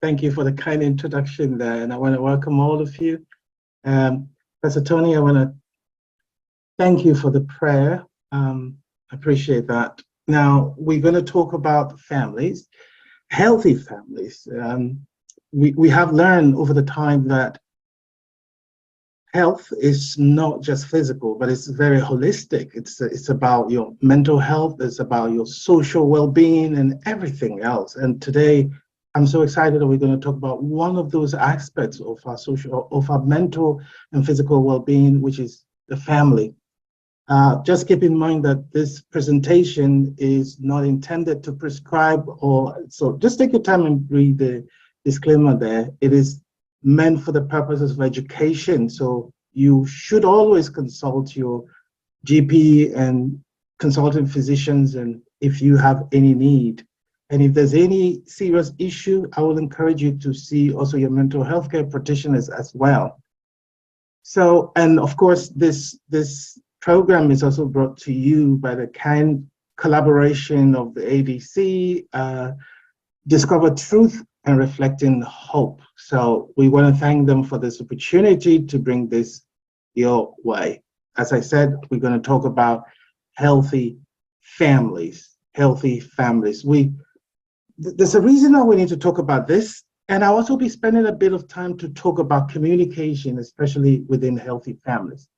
Thank you for the kind introduction there, and I want to welcome all of you. Pastor Tony, I want to thank you for the prayer. I appreciate that. Now, we're going to talk about families, healthy families. We have learned over the time that health is not just physical, but it's very holistic. It's about your mental health, it's about your social well-being and everything else. And today, I'm so excited that we're going to talk about one of those aspects of our mental and physical well-being, which is the family. Just keep in mind that this presentation is not intended to prescribe, so just take your time and read the disclaimer there. It is meant for the purposes of education, so you should always consult your GP and consultant physicians, and if you have any need. And if there's any serious issue, I will encourage you to see also your mental health care practitioners as well. So, and of course, this program is also brought to you by the kind collaboration of the ADC, Discover Truth and Reflecting Hope. So we want to thank them for this opportunity to bring this your way. As I said, we're going to talk about healthy families, There's a reason why we need to talk about this, and I'll also be spending a bit of time to talk about communication, especially within healthy families.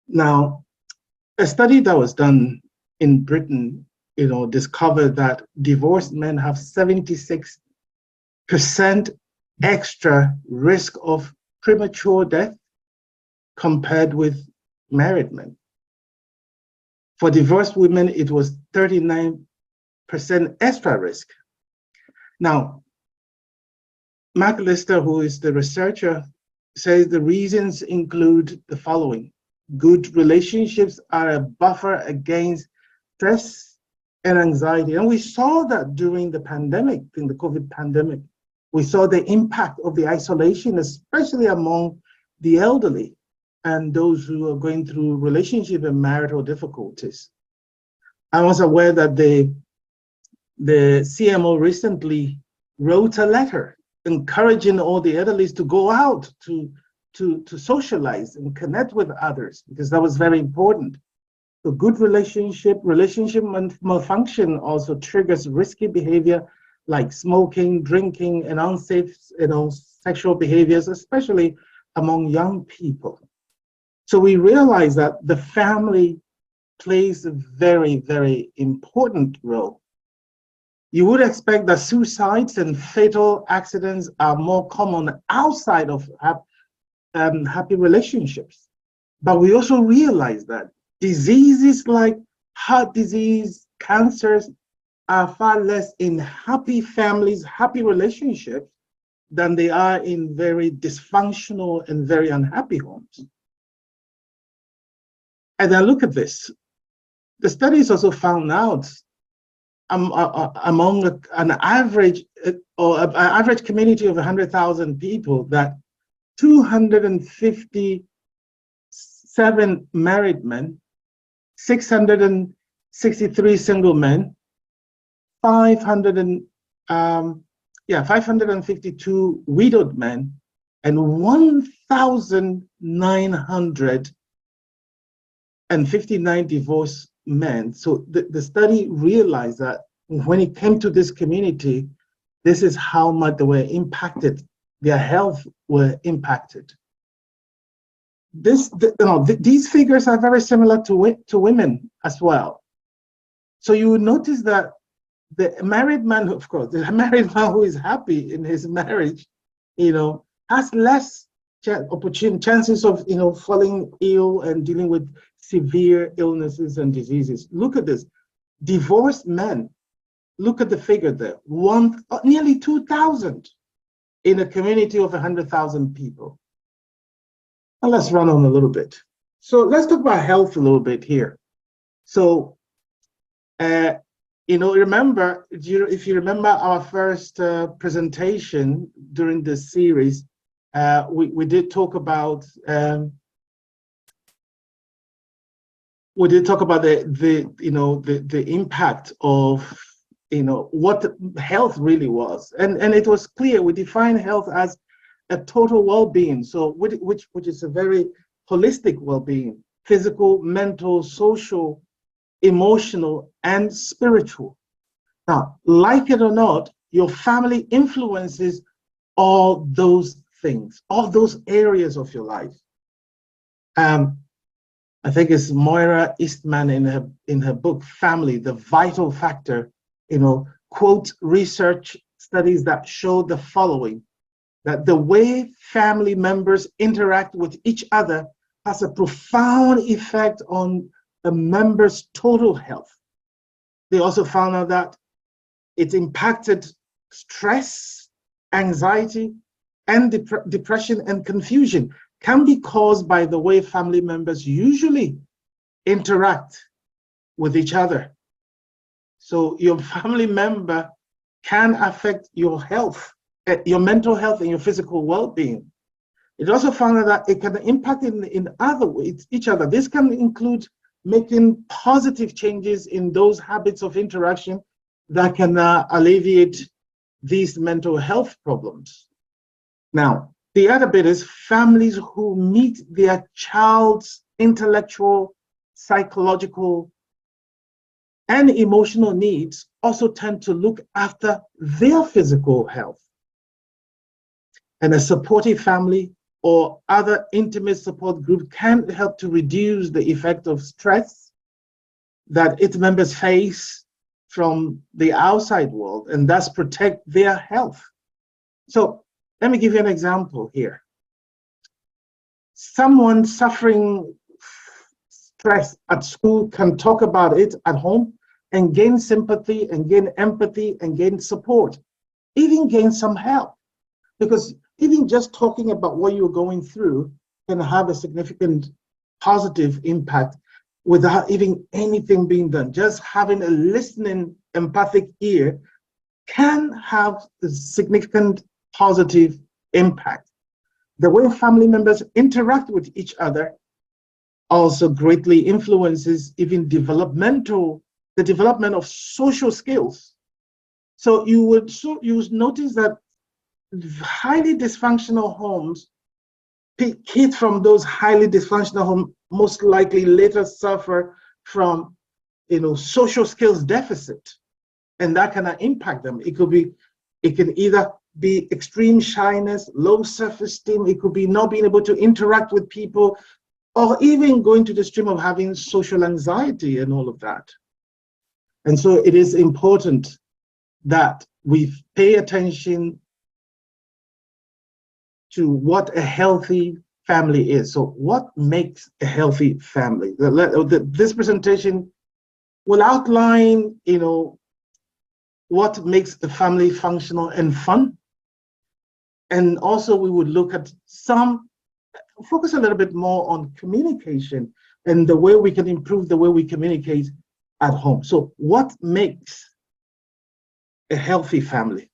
Now, a study that was done in Britain, discovered that divorced men have 76% extra risk of premature death compared with married men. For divorced women, it was 39% extra risk. Now, Mark Lister, who is the researcher, says the reasons include the following. Good relationships are a buffer against stress and anxiety. And we saw that during the pandemic, in the COVID pandemic. We saw the impact of the isolation, especially among the elderly and those who are going through relationship and marital difficulties. I was aware that the CMO recently wrote a letter encouraging all the elderly to go out to socialize and connect with others, because that was very important. So good relationship malfunction also triggers risky behavior like smoking, drinking, and unsafe sexual behaviors, especially among young people. So we realize that the family plays a very, very important role. You would expect that suicides and fatal accidents are more common outside of happy relationships. But we also realize that diseases like heart disease, cancers are far less in happy families, happy relationships, than they are in very dysfunctional and very unhappy homes. And then look at this. The studies also found out among an average community of 100,000 people that 257 married men, 663 single men, 552 widowed men, and 1,959 divorced men. So the study realized that when it came to this community, this is how much they were impacted. Their health were impacted. These figures are very similar to women as well. So you would notice that the married man, of course, the married man who is happy in his marriage, has less chances of, falling ill and dealing with severe illnesses and diseases. Look at this. Divorced men, look at the figure there, nearly 2,000 in a community of 100,000 people. Now let's run on a little bit. So let's talk about health a little bit here. So, remember, if you remember our first presentation during this series, we did talk about the impact of what health really was. And it was clear. We defined health as a total well-being, so which is a very holistic well-being: physical, mental, social, emotional, and spiritual. Now, like it or not, your family influences all those things, all those areas of your life. I think it's Moira Eastman in her book Family, the Vital Factor, quote research studies that show the following: that the way family members interact with each other has a profound effect on a member's total health. They also found out that it impacted stress, anxiety, and depression and confusion can be caused by the way family members usually interact with each other. So your family member can affect your health, your mental health, and your physical well-being. It also found out that it can impact in other ways each other. This can include making positive changes in those habits of interaction that can alleviate these mental health problems. Now, the other bit is families who meet their child's intellectual, psychological, and emotional needs also tend to look after their physical health. And a supportive family or other intimate support group can help to reduce the effect of stress that its members face from the outside world, and thus protect their health. So let me give you an example here. Someone suffering stress at school can talk about it at home and gain sympathy and gain empathy and gain support, even gain some help. Because even just talking about what you're going through can have a significant positive impact without even anything being done. Just having a listening, empathic ear can have a significant positive impact. The way family members interact with each other also greatly influences even the development of social skills. So you would notice that highly dysfunctional homes, kids from those highly dysfunctional homes most likely later suffer from social skills deficit, and that can impact them. It can either be extreme shyness, low self-esteem, it could be not being able to interact with people, or even going to the extreme of having social anxiety and all of that. And so it is important that we pay attention to what a healthy family is. So what makes a healthy family? This presentation will outline, what makes a family functional and fun. And also we would look at focus a little bit more on communication and the way we can improve the way we communicate at home. So what makes a healthy family?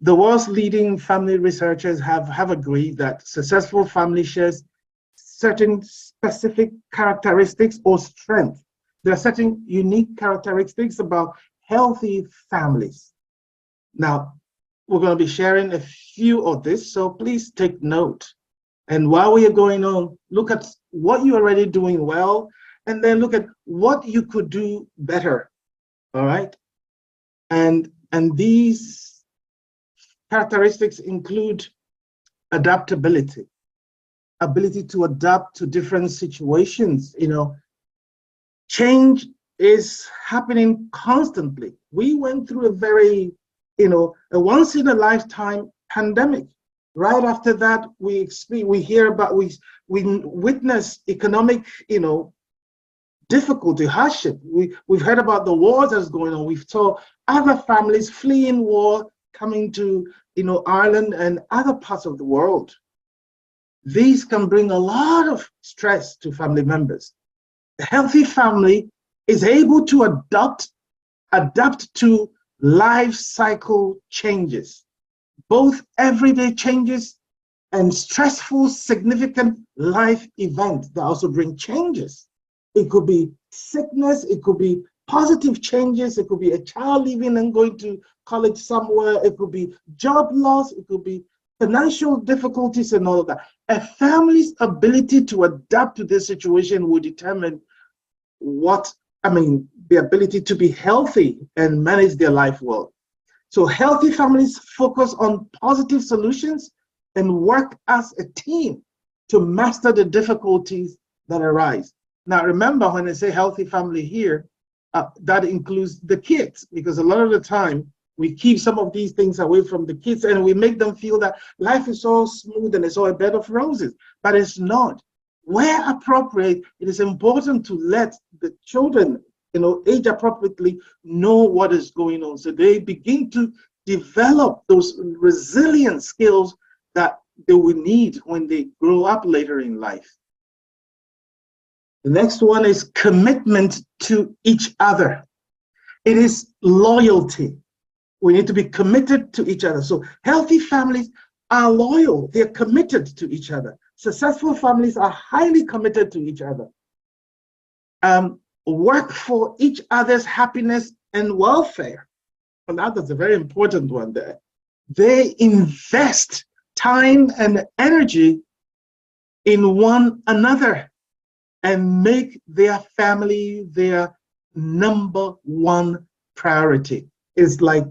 The world's leading family researchers have agreed that successful family shares certain specific characteristics or strengths. There are certain unique characteristics about healthy families. Now, we're going to be sharing a few of this, so please take note. And while we are going on, look at what you're already doing well, and then look at what you could do better, all right? And these characteristics include adaptability, ability to adapt to different situations. Change is happening constantly. We went through a very, a once in a lifetime pandemic. Right after that, we witness economic, difficulty, hardship. We've heard about the wars that's going on. We've saw other families fleeing war, coming to Ireland and other parts of the world. These can bring a lot of stress to family members. A healthy family is able to adapt to life cycle changes, both everyday changes and stressful, significant life events that also bring changes. It could be sickness, it could be positive changes. It could be a child leaving and going to college somewhere. It could be job loss. It could be financial difficulties and all of that. A family's ability to adapt to this situation will determine the ability to be healthy and manage their life well. So healthy families focus on positive solutions and work as a team to master the difficulties that arise. Now, remember, when I say healthy family here, that includes the kids, because a lot of the time we keep some of these things away from the kids and we make them feel that life is all smooth and it's all a bed of roses, but it's not. Where appropriate, it is important to let the children, age appropriately, know what is going on, so they begin to develop those resilient skills that they will need when they grow up later in life. The next one is commitment to each other. It is loyalty. We need to be committed to each other. So healthy families are loyal. They're committed to each other. Successful families are highly committed to each other. Work for each other's happiness and welfare. And that is a very important one there. They invest time and energy in one another and make their family their number one priority. It's like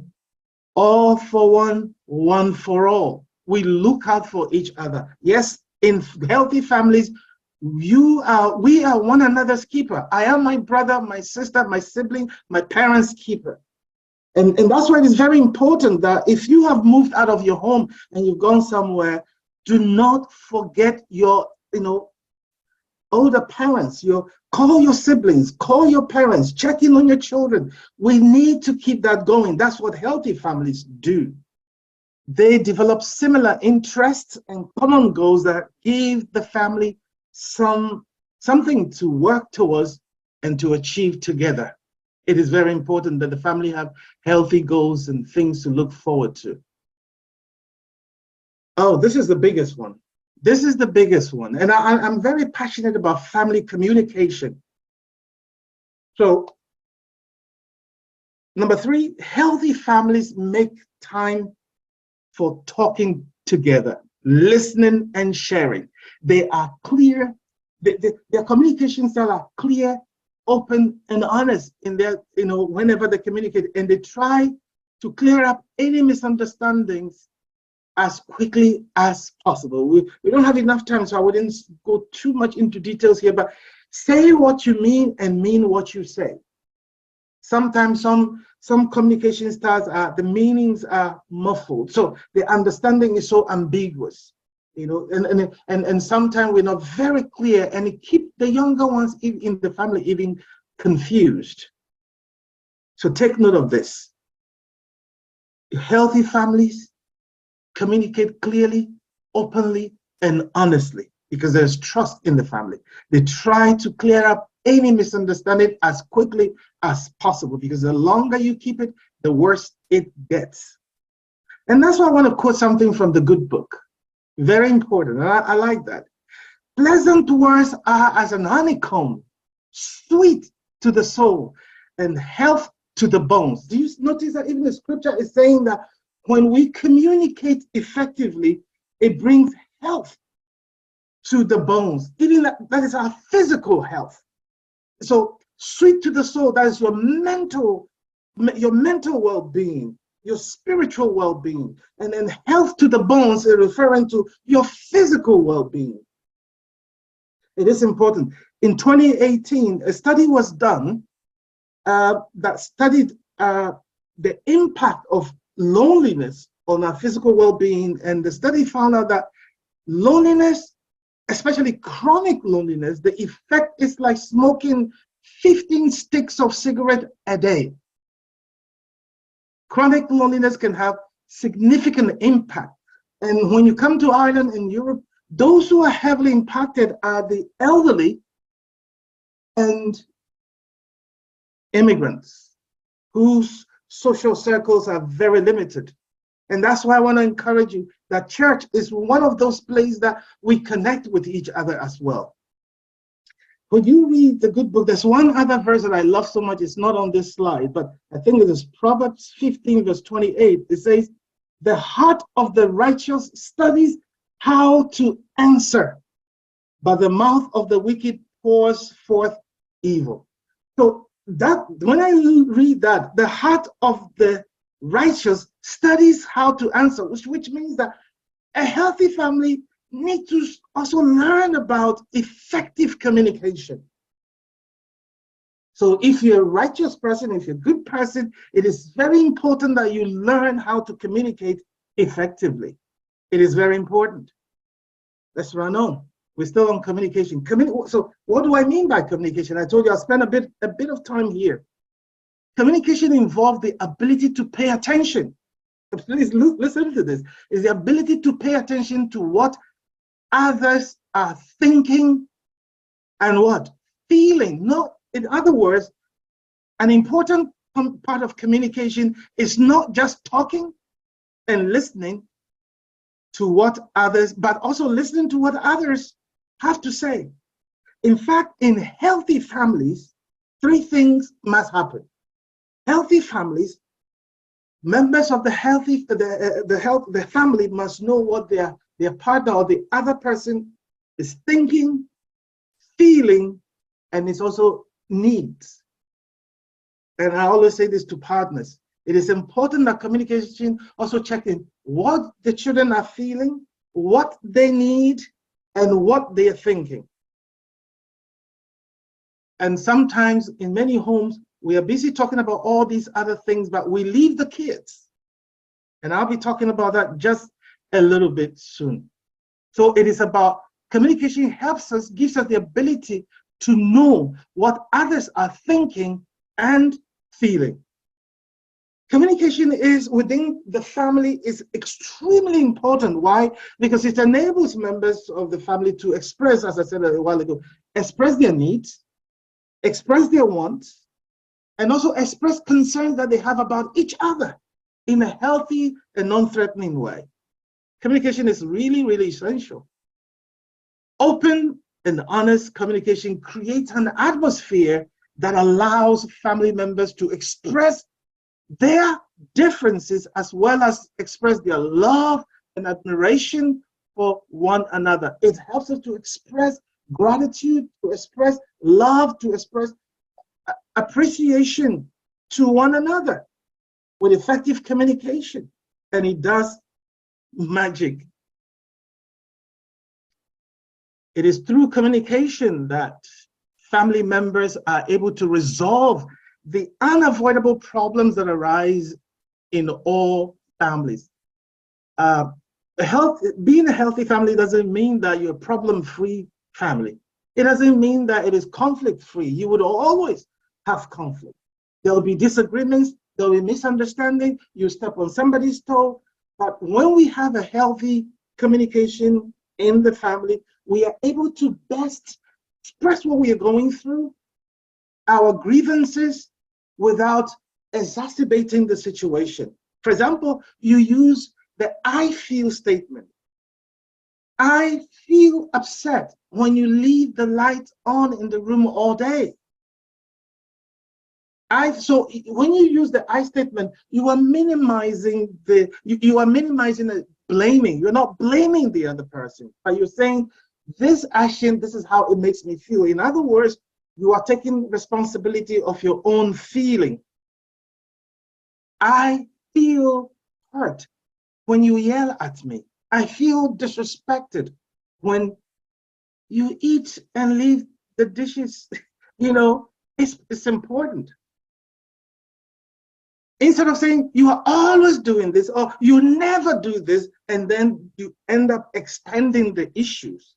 all for one, one for all. We look out for each other. Yes, in healthy families, we are one another's keeper. I am my brother, my sister, my sibling, my parents' keeper. And that's why it is very important that if you have moved out of your home and you've gone somewhere, do not forget your, older parents. Call your siblings, call your parents, check in on your children. We need to keep that going. That's what healthy families do. They develop similar interests and common goals that give the family something to work towards and to achieve together. It is very important that the family have healthy goals and things to look forward to. Oh, this is the biggest one. This is the biggest one. And I'm very passionate about family communication. So, number 3, healthy families make time for talking together, listening and sharing. They are clear, their communication style are clear, open and honest in their, whenever they communicate, and they try to clear up any misunderstandings as quickly as possible. We don't have enough time, so I wouldn't go too much into details here, but say what you mean and mean what you say. Sometimes some communication styles the meanings are muffled, so the understanding is so ambiguous, and sometimes we're not very clear, and it keeps the younger ones in the family even confused. So take note of this. Healthy families communicate clearly, openly, and honestly, because there's trust in the family. They try to clear up any misunderstanding as quickly as possible, because the longer you keep it, the worse it gets. And that's why I want to quote something from the good book. Very important. I like that. Pleasant words are as an honeycomb, sweet to the soul and health to the bones. Do you notice that even the scripture is saying that when we communicate effectively, it brings health to the bones. Even that is our physical health. So sweet to the soul, that is your mental well-being, your spiritual well-being. And then health to the bones is referring to your physical well-being. It is important. In 2018, a study was done that studied the impact of loneliness on our physical well-being, and the study found out that loneliness, especially chronic loneliness, the effect is like smoking 15 sticks of cigarette a day. Chronic loneliness can have significant impact. And when you come to Ireland and Europe, those who are heavily impacted are the elderly and immigrants whose social circles are very limited. And that's why I want to encourage you that church is one of those places that we connect with each other as well. when you read the good book, there's one other verse that I love so much. It's not on this slide, but I think it is Proverbs 15, verse 28. It says, the heart of the righteous studies how to answer, but the mouth of the wicked pours forth evil. So that when I read that, the heart of the righteous studies how to answer, which means that a healthy family needs to also learn about effective communication. So if you're a righteous person, if you're a good person, it is very important that you learn how to communicate effectively. It is very important. Let's run on. We're still on communication. So what do I mean by communication? I told you I'll spend a bit of time here. Communication involves the ability to pay attention. Please listen to this. Is the ability to pay attention to what others are thinking and what? Feeling. No, in other words, an important part of communication is not just talking and listening to what others, but also listening to what others have to say. In fact, in healthy families, three things must happen. Healthy families, members of the family must know what their partner or the other person is thinking, feeling, and it's also needs. And I always say this to partners. It is important that communication also check in what the children are feeling, what they need, and what they are thinking. And sometimes in many homes, we are busy talking about all these other things, but we leave the kids. And I'll be talking about that just a little bit soon. So it is about communication gives us the ability to know what others are thinking and feeling. Communication is within the family is extremely important. Why? Because it enables members of the family to express, as I said a while ago, express their needs, express their wants, and also express concerns that they have about each other in a healthy and non-threatening way. Communication is really, really essential. Open and honest communication creates an atmosphere that allows family members to express their differences as well as express their love and admiration for one another. It helps us to express gratitude, to express love, to express appreciation to one another with effective communication. And it does magic. It is through communication that family members are able to resolve the unavoidable problems that arise in all families. Being a healthy family doesn't mean that you're a problem-free family. It doesn't mean that it is conflict-free. You would always have conflict. There will be disagreements, there will be misunderstanding, you step on somebody's toe. But when we have a healthy communication in the family, we are able to best express what we are going through, our grievances, without exacerbating the situation. For example, you use the I feel statement. I feel upset when you leave the light on in the room all day. So when you use the I statement, you are minimizing the blaming. You're not blaming the other person, but you're saying this action, this is how it makes me feel. In other words, you are taking responsibility of your own feeling. I feel hurt when you yell at me. I feel disrespected when you eat and leave the dishes. It's important. Instead of saying you are always doing this or you never do this, and then you end up extending the issues.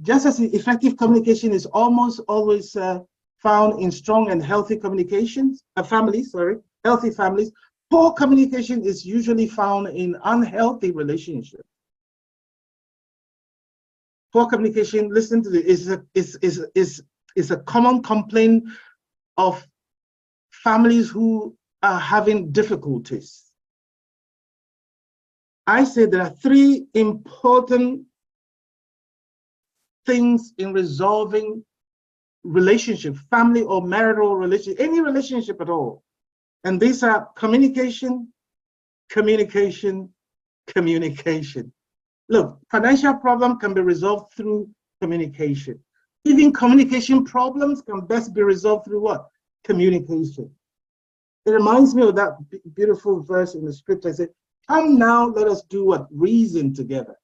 Just as effective communication is almost always found in strong and healthy healthy families, poor communication is usually found in unhealthy relationships. Poor communication, listen to this, is a common complaint of families who are having difficulties. I say there are three important things in resolving relationship, family or marital relationship, any relationship at all. And these are communication, communication, communication. Look, financial problem can be resolved through communication. Even communication problems can best be resolved through what? Communication. It reminds me of that beautiful verse in the scripture. I said, come now, let us do what? Reason together.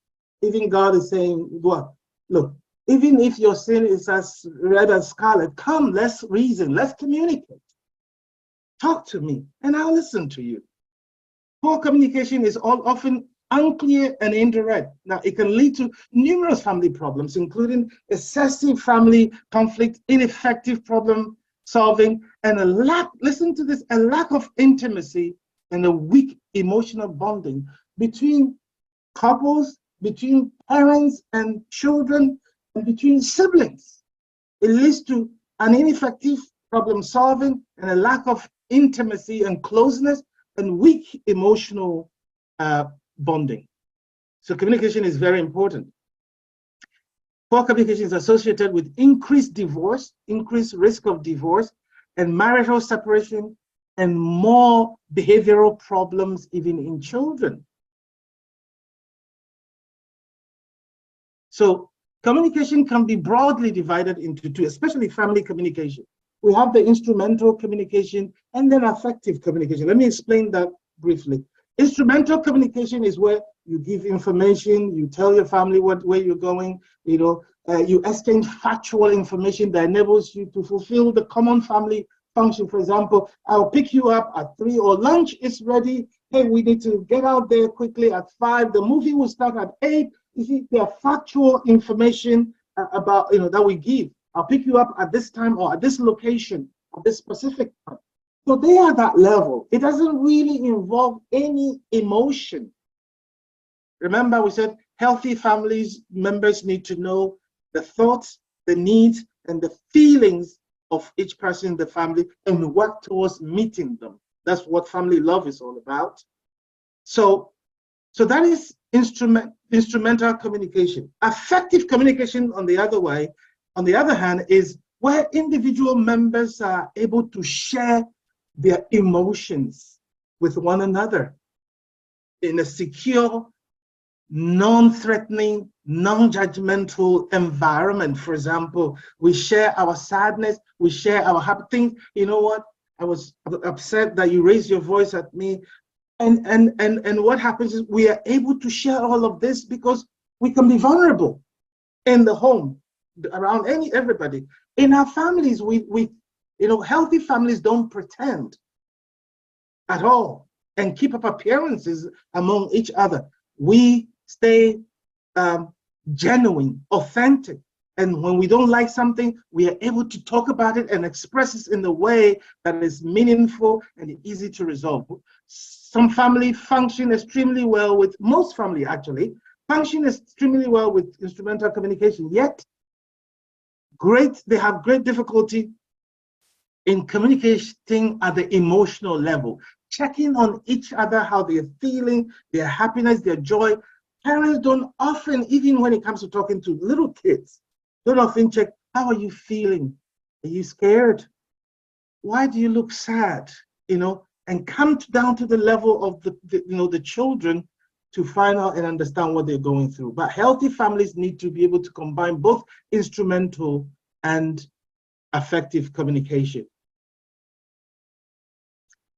Even God is saying, what? Look, even if your sin is as red as scarlet, come, let's reason, let's communicate. Talk to me, and I'll listen to you. Poor communication is often unclear and indirect. Now, it can lead to numerous family problems, including excessive family conflict, ineffective problem solving, and a lack, listen to this, a lack of intimacy and a weak emotional bonding between couples, between parents and children, and between siblings. It leads to an ineffective problem solving and a lack of intimacy and closeness and weak emotional bonding. So communication is very important. Poor communication is associated with increased divorce, increased risk of divorce, and marital separation, and more behavioral problems even in children. So communication can be broadly divided into two, especially family communication. We have the instrumental communication and then affective communication. Let me explain that briefly. Instrumental communication is where you give information, you tell your family where you're going, you exchange factual information that enables you to fulfill the common family function. For example, I'll pick you up at 3, or lunch is ready. Hey, we need to get out there quickly at 5. The movie will start at 8. You see, there are factual information about, that we give. I'll pick you up at this time or at this location at this specific time. So they are that level. It doesn't really involve any emotion. Remember, we said healthy families members need to know the thoughts, the needs, and the feelings of each person in the family and work towards meeting them. That's what family love is all about. So that is instrumental communication. Affective communication, on the other hand, is where individual members are able to share their emotions with one another in a secure, non-threatening, non-judgmental environment. For example, we share our sadness, we share our happy things. You know what? I was upset that you raised your voice at me. And what happens is we are able to share all of this because we can be vulnerable in the home, around everybody. In our families, we healthy families don't pretend at all and keep up appearances among each other. We stay genuine, authentic. And when we don't like something, we are able to talk about it and express it in a way that is meaningful and easy to resolve. Some family function extremely well with, most family actually, function extremely well with instrumental communication, yet they have great difficulty in communicating at the emotional level, checking on each other, how they're feeling, their happiness, their joy. Parents don't often, even when it comes to talking to little kids, don't often check, how are you feeling? Are you scared? Why do you look sad? And come down to the level of the children to find out and understand what they're going through. But healthy families need to be able to combine both instrumental and affective communication.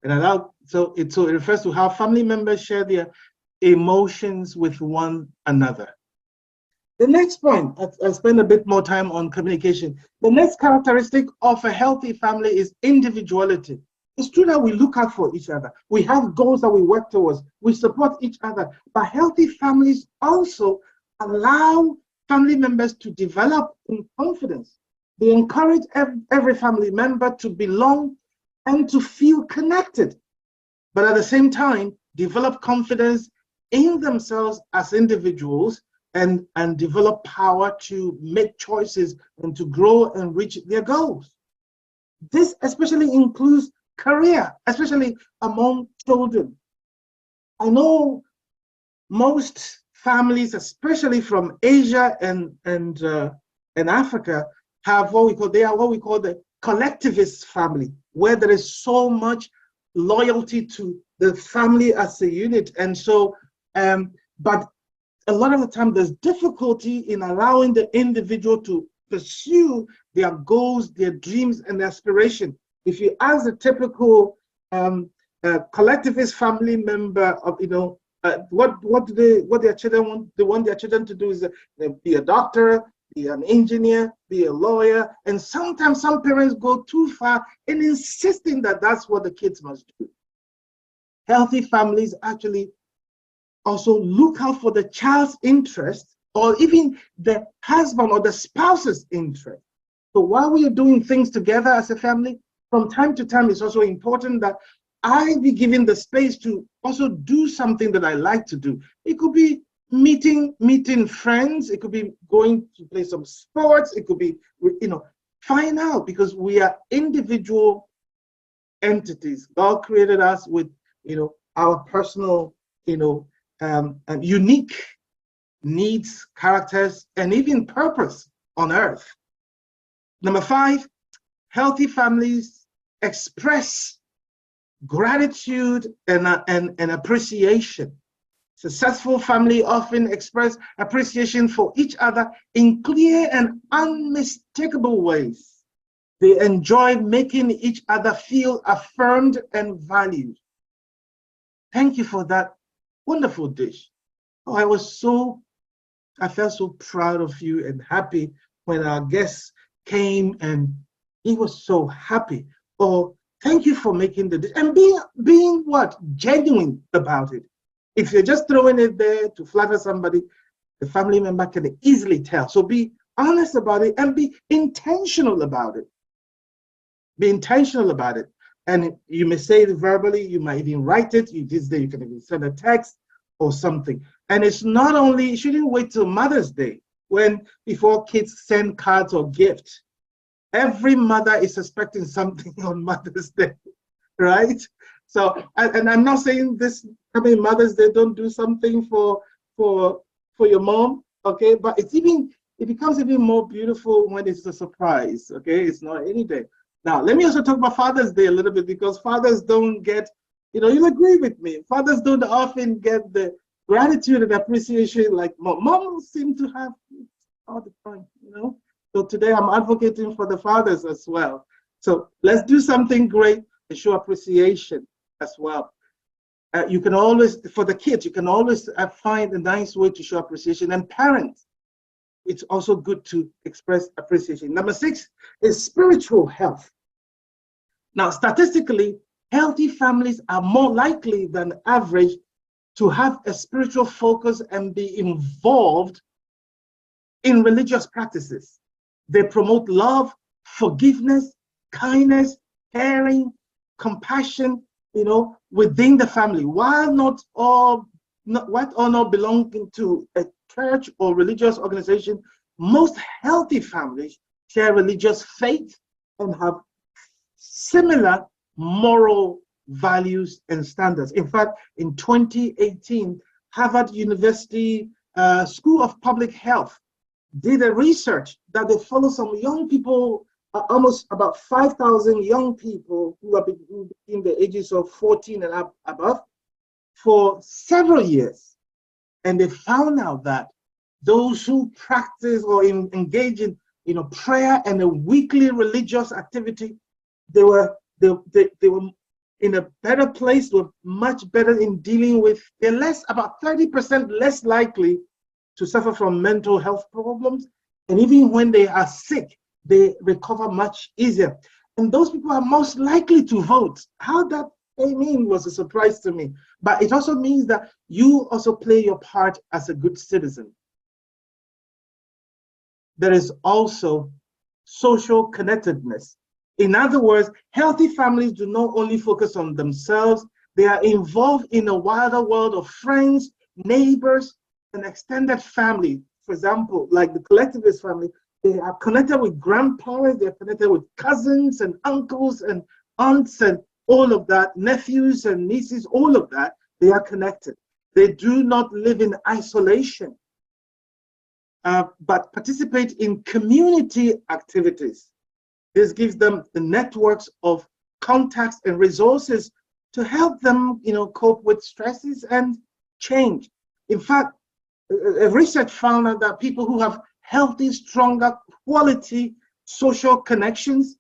And so it refers to how family members share their emotions with one another. The next point, I'll spend a bit more time on communication. The next characteristic of a healthy family is individuality. It's true that we look out for each other. We have goals that we work towards. We support each other. But healthy families also allow family members to develop in confidence. They encourage every family member to belong and to feel connected, but at the same time, develop confidence in themselves as individuals and develop power to make choices and to grow and reach their goals. This especially includes career, especially among children. I know most families, especially from Asia and Africa, have what we call the collectivist family, where there is so much loyalty to the family as a unit. And so, but a lot of the time there's difficulty in allowing the individual to pursue their goals, their dreams, and their aspiration. If you ask the typical collectivist family member of, what their children want, they want their children to do is be a doctor, be an engineer, be a lawyer, and sometimes some parents go too far in insisting that that's what the kids must do. Healthy families actually also look out for the child's interest, or even the husband or the spouse's interest. So while we are doing things together as a family, from time to time, it's also important that I be given the space to also do something that I like to do. It could be meeting friends. It could be going to play some sports. It could be, find out, because we are individual entities. God created us with, our personal, unique needs, characters, and even purpose on earth. Number 5, healthy families express gratitude and appreciation. Successful family often express appreciation for each other in clear and unmistakable ways. They enjoy making each other feel affirmed and valued. Thank you for that wonderful dish. Oh, I felt so proud of you and happy when our guests came and he was so happy. Or thank you for making the dish, and being what? Genuine about it. If you're just throwing it there to flatter somebody, the family member can easily tell. So be honest about it and be intentional about it. Be intentional about it. And you may say it verbally, you might even write it. This day you can even send a text or something. And it's not only, you shouldn't wait till Mother's Day before kids send cards or gifts. Every mother is expecting something on Mother's Day, right? So, and I'm not saying this coming Mother's Day, don't do something for your mom, okay? But it becomes even more beautiful when it's a surprise, okay? It's not any day. Now, let me also talk about Father's Day a little bit, because fathers don't get, you'll agree with me, fathers don't often get the gratitude and appreciation like moms seem to have all the time, So today I'm advocating for the fathers as well. So let's do something great and show appreciation as well. You can always, for the kids, you can always find a nice way to show appreciation. And parents, it's also good to express appreciation. Number 6 is spiritual health. Now, statistically, healthy families are more likely than average to have a spiritual focus and be involved in religious practices. They promote love, forgiveness, kindness, caring, compassion, within the family. While not all belonging to a church or religious organization, most healthy families share religious faith and have similar moral values and standards. In fact, in 2018, Harvard University School of Public Health did a research that they follow some young people, almost about 5,000 young people who are between the ages of 14 and above for several years. And they found out that those who practice or engage in prayer and a weekly religious activity, they were in a better place, were much better in dealing with, they're about 30% less likely to suffer from mental health problems. And even when they are sick, they recover much easier. And those people are most likely to vote. How that came in was a surprise to me. But it also means that you also play your part as a good citizen. There is also social connectedness. In other words, healthy families do not only focus on themselves, they are involved in a wider world of friends, neighbors, and extended family. For example, like the collectivist family, they are connected with grandparents, they're connected with cousins and uncles and aunts and all of that, nephews and nieces, all of that, they are connected. They do not live in isolation. but participate in community activities. This gives them the networks of contacts and resources to help them, cope with stresses and change. In fact, research found out that people who have healthy, stronger, quality social connections,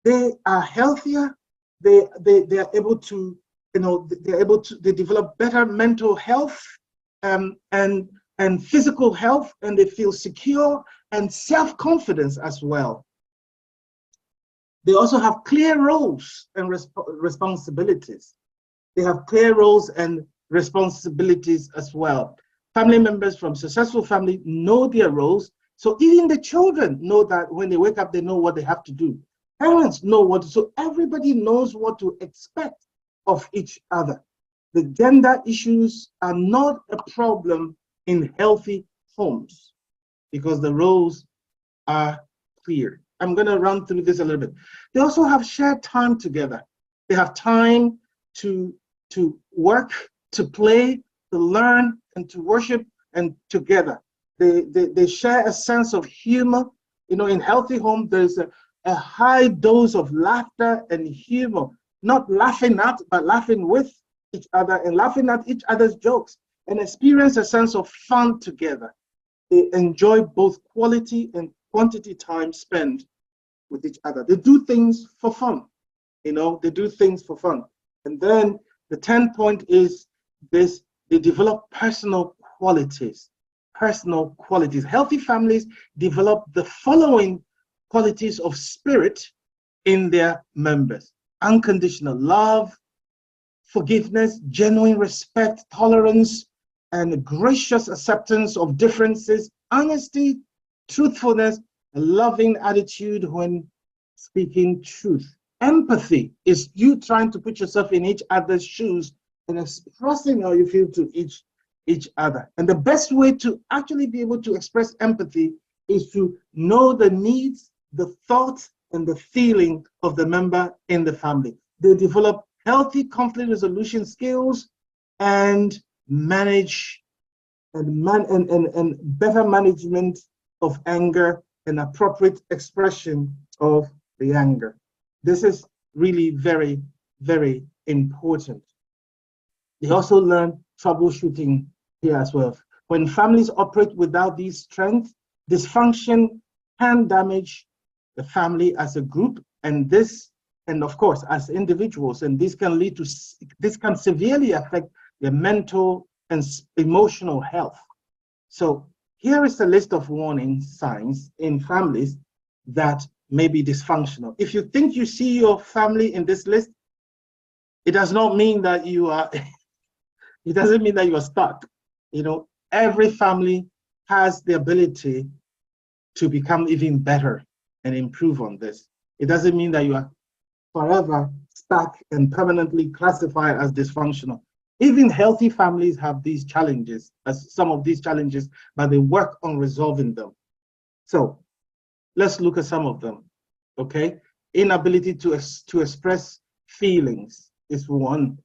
they are healthier. They are able to, they develop better mental health and physical health, and they feel secure and self-confidence as well. They also have clear roles and responsibilities. They have clear roles and responsibilities as well. Family members from successful families know their roles. So even the children know that when they wake up, they know what they have to do. Parents know what, so everybody knows what to expect of each other. The gender issues are not a problem in healthy homes because the roles are clear. I'm going to run through this a little bit. They also have shared time together. They have time to work, to play, to learn, and to worship, and together. They share a sense of humor. In healthy homes, there's a high dose of laughter and humor, not laughing at, but laughing with each other and laughing at each other's jokes, and experience a sense of fun together. They enjoy both quality and quantity time spent with each other. They do things for fun, they do things for fun. And then the 10th point is this: they develop personal qualities. Personal qualities. Healthy families develop the following qualities of spirit in their members: unconditional love, forgiveness, genuine respect, tolerance, and gracious acceptance of differences, honesty, truthfulness, a loving attitude when speaking truth. Empathy is you trying to put yourself in each other's shoes and expressing how you feel to each other. And the best way to actually be able to express empathy is to know the needs, the thoughts, and the feeling of the member in the family. They develop healthy conflict resolution skills and manage and better management of anger and appropriate expression of the anger. This is really very, very important. They also learn troubleshooting here as well. When families operate without these strengths, dysfunction can damage the family as a group, and of course as individuals, and this can severely affect their mental and emotional health. So here is a list of warning signs in families that may be dysfunctional. If you think you see your family in this list, it does not mean that you are it doesn't mean that you are stuck. Every family has the ability to become even better and improve on this. It doesn't mean that you are forever stuck and permanently classified as dysfunctional. Even healthy families have these challenges, some of these challenges, but they work on resolving them. So let's look at some of them, okay? Inability to express feelings is one.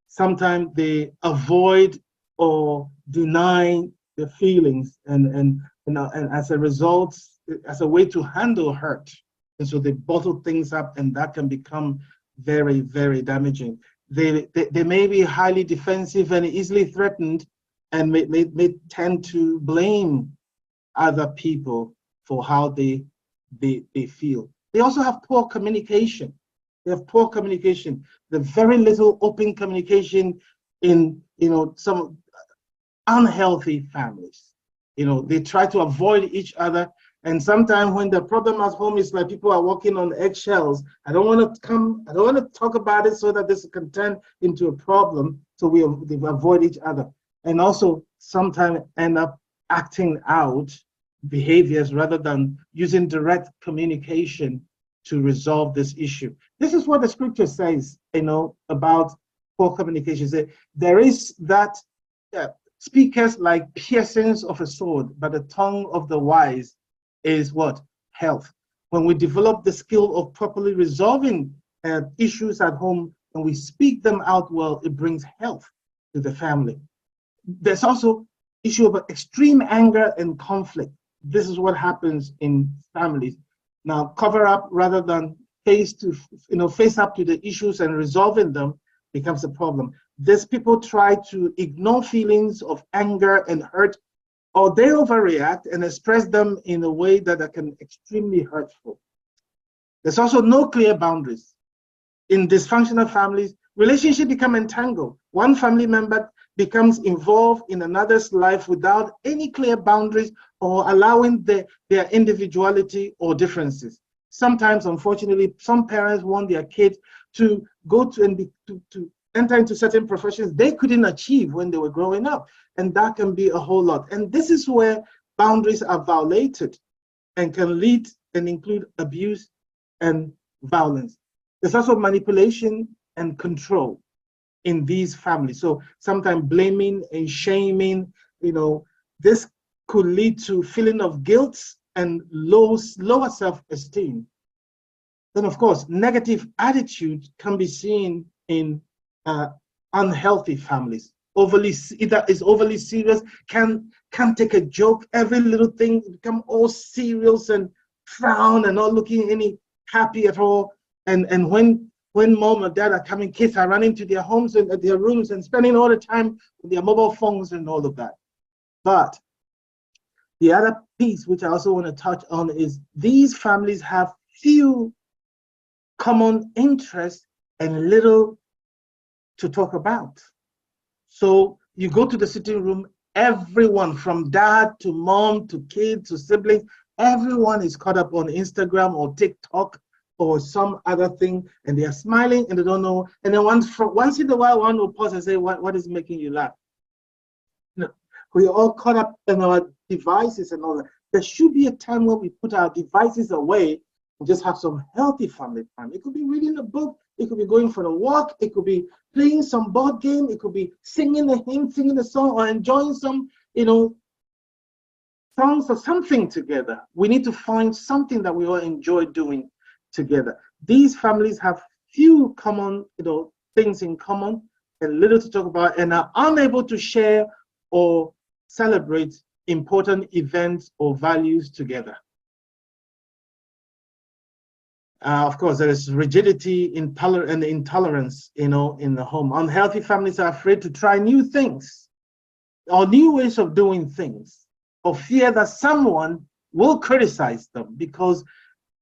Sometimes they avoid or deny their feelings, and as a result, as a way to handle hurt. And so they bottle things up, and that can become very, very damaging. They may be highly defensive and easily threatened, and may tend to blame other people for how they feel. They also have poor communication. They have poor communication. The very little open communication in some unhealthy families. They try to avoid each other, and sometimes when the problem at home is like people are walking on eggshells, I don't want to talk about it so that this can turn into a problem, so they avoid each other. And also sometimes end up acting out behaviors rather than using direct communication to resolve this issue. This is what the scripture says, about poor communication. There is that speakers like piercings of a sword, but the tongue of the wise is what? Health. When we develop the skill of properly resolving issues at home and we speak them out well, it brings health to the family. There's also issue of extreme anger and conflict. This is what happens in families. Now, cover up rather than face up to the issues and resolving them becomes a problem. These people try to ignore feelings of anger and hurt, or they overreact and express them in a way that can be extremely hurtful. There's also no clear boundaries. In dysfunctional families, relationships become entangled. One family member becomes involved in another's life without any clear boundaries or allowing their individuality or differences. Sometimes, unfortunately, some parents want their kids to go to and to enter into certain professions they couldn't achieve when they were growing up. And that can be a whole lot. And this is where boundaries are violated and can lead and include abuse and violence. There's also manipulation and control in these families. So sometimes blaming and shaming, this could lead to feeling of guilt and lower self-esteem. Then, of course, negative attitude can be seen in unhealthy families. Either is overly serious, can take a joke, every little thing become all serious and frown and not looking any happy at all. And when mom or dad are coming, kids are running to their homes and their rooms and spending all the time with their mobile phones and all of that. But the other piece, which I also want to touch on, is these families have few common interests and little to talk about. So you go to the sitting room, everyone from dad to mom to kids to siblings, everyone is caught up on Instagram or TikTok or some other thing, and they are smiling and they don't know. And then once in a while, one will pause and say, what is making you laugh? We're all caught up in our devices and all that. There should be a time when we put our devices away and just have some healthy family time. It could be reading a book, it could be going for a walk, it could be playing some board game, it could be singing a hymn, singing a song, or enjoying some, songs or something together. We need to find something that we all enjoy doing together. These families have few common, things in common and little to talk about, and are unable to share or celebrate important events or values together. Of course, there is rigidity, and intolerance, in the home. Unhealthy families are afraid to try new things or new ways of doing things, or fear that someone will criticize them, because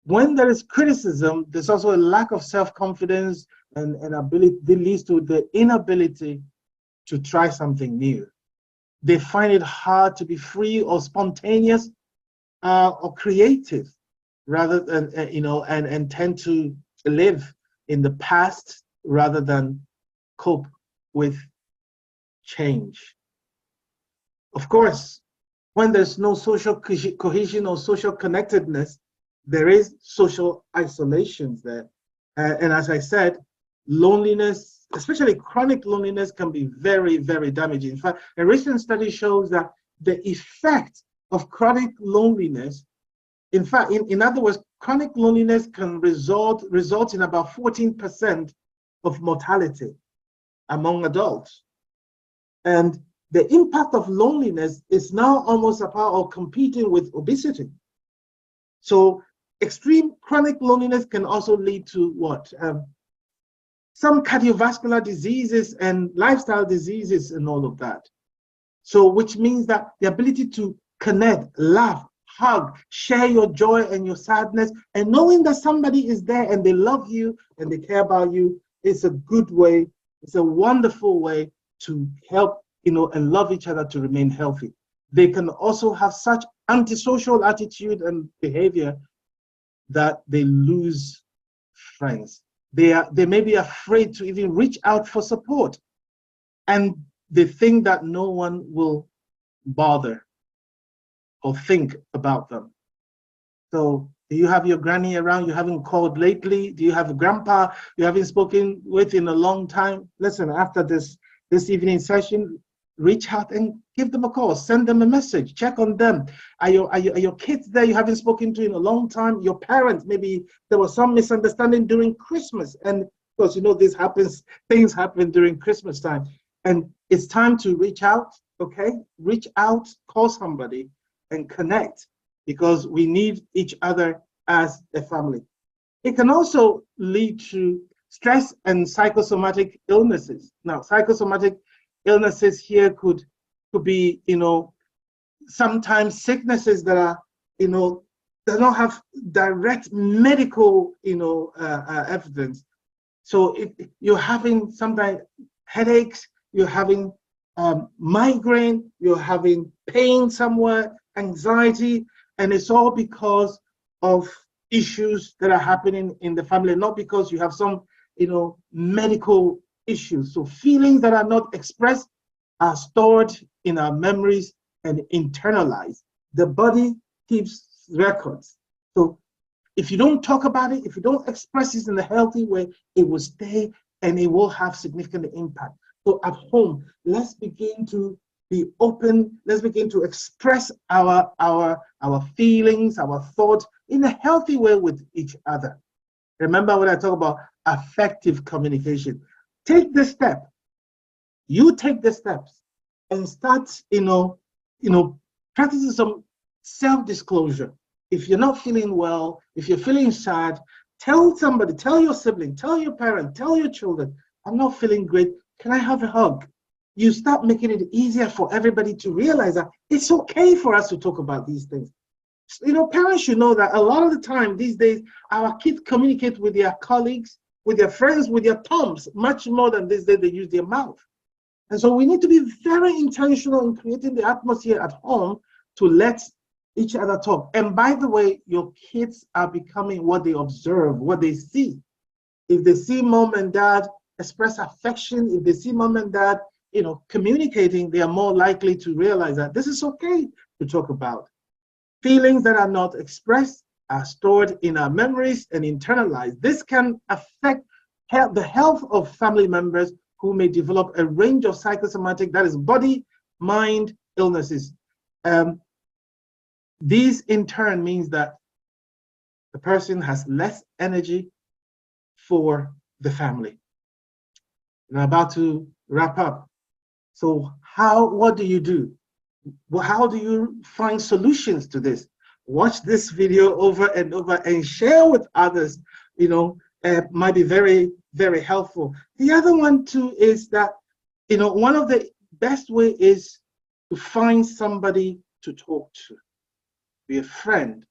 when there is criticism, there's also a lack of self-confidence and ability that leads to the inability to try something new. They find it hard to be free or spontaneous or creative, rather than, and tend to live in the past rather than cope with change. Of course, when there's no social cohesion or social connectedness, there is social isolation there. And as I said, loneliness, especially chronic loneliness, can be very, very damaging. In fact, a recent study shows that the effect of chronic loneliness, in other words, chronic loneliness can result in about 14% of mortality among adults. And the impact of loneliness is now almost about or competing with obesity. So extreme chronic loneliness can also lead to what? Some cardiovascular diseases and lifestyle diseases and all of that. So which means that the ability to connect, laugh, hug, share your joy and your sadness, and knowing that somebody is there and they love you and they care about you, is a good way, it's a wonderful way to help, and love each other to remain healthy. They can also have such antisocial attitude and behavior that they lose friends. They may be afraid to even reach out for support, and they think that no one will bother or think about them. So do you have your granny around you haven't called lately? Do you have a grandpa you haven't spoken with in a long time? Listen, after this evening session, reach out and give them a call, send them a message, check on them. Are your kids there you haven't spoken to in a long time? Your parents, maybe there was some misunderstanding during Christmas, and of course, this happens, things happen during Christmas time, and it's time to reach out okay? Reach out, call somebody, and connect, because we need each other as a family. It can also lead to stress and psychosomatic illnesses. Now, psychosomatic illnesses here could be, sometimes sicknesses that are, they don't have direct medical, evidence. So you're having sometimes headaches, you're having migraine, you're having pain somewhere, anxiety, and it's all because of issues that are happening in the family, not because you have some, medical issues. So feelings that are not expressed are stored in our memories and internalized. The body keeps records. So if you don't talk about it, if you don't express it in a healthy way, it will stay and it will have significant impact. So at home, let's begin to be open. Let's begin to express our feelings, our thoughts in a healthy way with each other. Remember when I talk about effective communication, take the step. You take the steps and start, practicing some self-disclosure. If you're not feeling well, if you're feeling sad, tell somebody, tell your sibling, tell your parent, tell your children, I'm not feeling great. Can I have a hug? You start making it easier for everybody to realize that it's okay for us to talk about these things. Parents should know that a lot of the time these days, our kids communicate with their colleagues, with their friends, with their thumbs, much more than these days they use their mouth. And so we need to be very intentional in creating the atmosphere at home to let each other talk. And by the way, your kids are becoming what they observe, what they see. If they see mom and dad express affection, if they see mom and dad, communicating, they are more likely to realize that this is okay to talk about. Feelings that are not expressed are stored in our memories and internalized. This can affect the health of family members who may develop a range of psychosomatic, that is body, mind illnesses. These in turn means that the person has less energy for the family. And I'm about to wrap up. So what do you do? Well, how do you find solutions to this? Watch this video over and over and share with others, might be very, very helpful. The other one too is that, one of the best way is to find somebody to talk to, be a friend.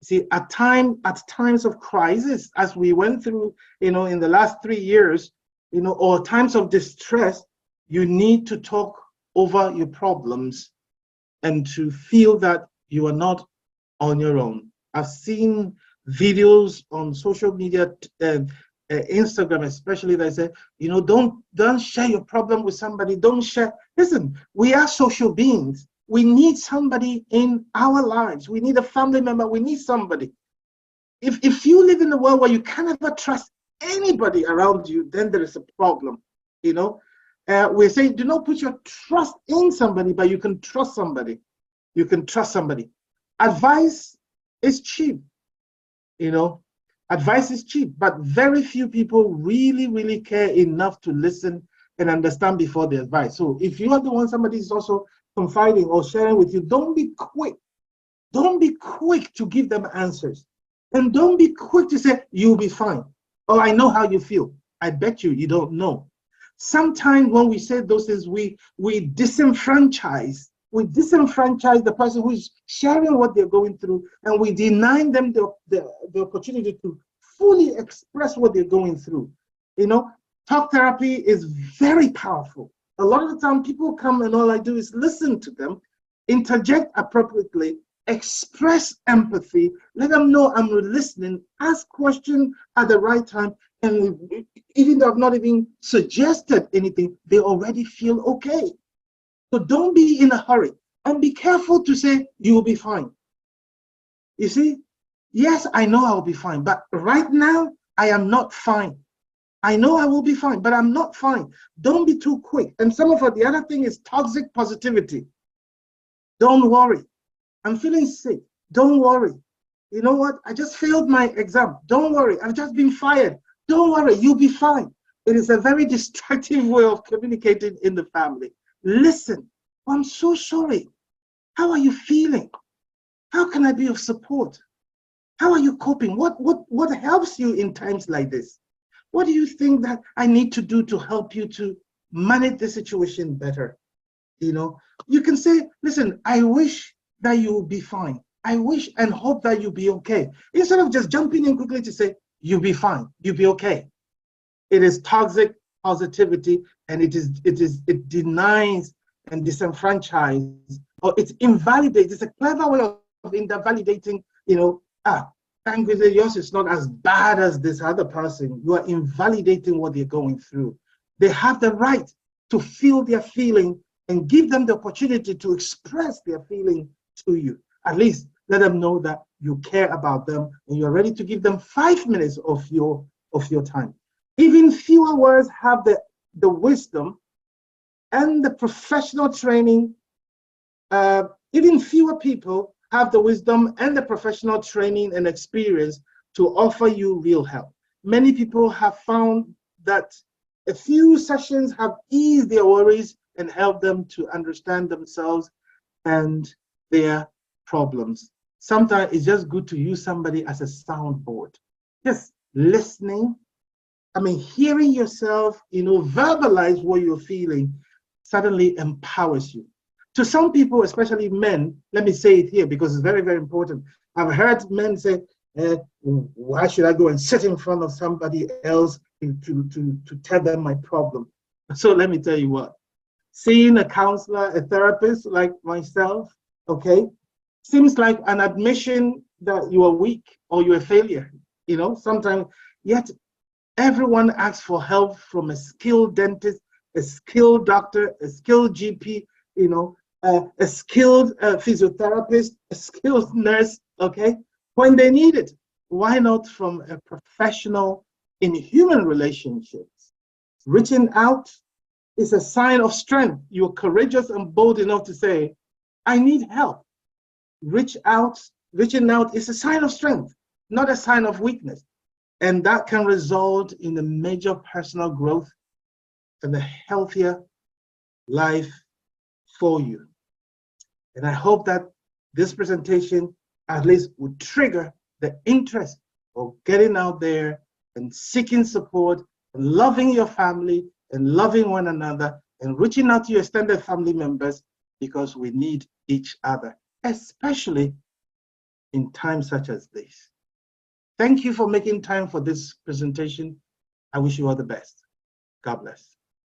See, at times of crisis, as we went through, in the last 3 years, or times of distress, you need to talk over your problems and to feel that you are not on your own. I've seen videos on social media, Instagram especially, that say, don't share your problem with somebody. Don't share. Listen, we are social beings. We need somebody in our lives. We need a family member. We need somebody. If you live in a world where you can never trust anybody around you, then there is a problem. We say, do not put your trust in somebody, but you can trust somebody. You can trust somebody. Advice is cheap. Advice is cheap, but very few people really, really care enough to listen and understand before they advise. So if you are the one somebody is also confiding or sharing with you, don't be quick. Don't be quick to give them answers. And don't be quick to say, you'll be fine. Oh, I know how you feel. I bet you don't know. Sometimes when we say those things, we disenfranchise. We disenfranchise the person who is sharing what they're going through, and we deny them the opportunity to fully express what they're going through. Talk therapy is very powerful. A lot of the time people come and all I do is listen to them, interject appropriately, express empathy, let them know I'm listening, ask questions at the right time, and even though I've not even suggested anything, they already feel okay. So don't be in a hurry, and be careful to say you will be fine. You see, yes, I know I'll be fine, but right now I am not fine. I know I will be fine, but I'm not fine. Don't be too quick. And the other thing is toxic positivity. Don't worry. I'm feeling sick. Don't worry. You know what? I just failed my exam. Don't worry. I've just been fired. Don't worry. You'll be fine. It is a very destructive way of communicating in the family. Listen. Oh, I'm so sorry. How are you feeling? How can I be of support? How are you coping? What helps you in times like this? What do you think that I need to do to help you to manage the situation better? You know, you can say, listen, I wish that you will be fine. I wish and hope that you'll be okay. Instead of just jumping in quickly to say, you'll be fine, you'll be okay. It is toxic positivity, and it denies and disenfranchises, or it invalidates. It's a clever way of invalidating, thank goodness yours is not as bad as this other person. You are invalidating what they're going through. They have the right to feel their feeling and give them the opportunity to express their feeling to you. At least let them know that you care about them and you're ready to give them 5 minutes of your time. Even fewer words have the wisdom and the professional training. Even fewer people have the wisdom and the professional training and experience to offer you real help. Many people have found that a few sessions have eased their worries and helped them to understand themselves and their problems. Sometimes it's just good to use somebody as a soundboard. Just listening, hearing yourself, verbalize what you're feeling suddenly empowers you. To some people, especially men, let me say it here because it's very, very important. I've heard men say, why should I go and sit in front of somebody else to tell them my problem? So let me tell you what, seeing a counselor, a therapist like myself, okay, seems like an admission that you are weak or you're a failure, sometimes, yet everyone asks for help from a skilled dentist, a skilled doctor, a skilled GP, a skilled physiotherapist, a skilled nurse, okay, when they need it. Why not from a professional in human relationships? Reaching out is a sign of strength. You're courageous and bold enough to say, I need help. Reaching out is a sign of strength, not a sign of weakness. And that can result in a major personal growth and a healthier life for you. And I hope that this presentation at least would trigger the interest of getting out there and seeking support and loving your family and loving one another and reaching out to your extended family members, because we need each other, especially in times such as this. Thank you for making time for this presentation. I wish you all the best. God bless.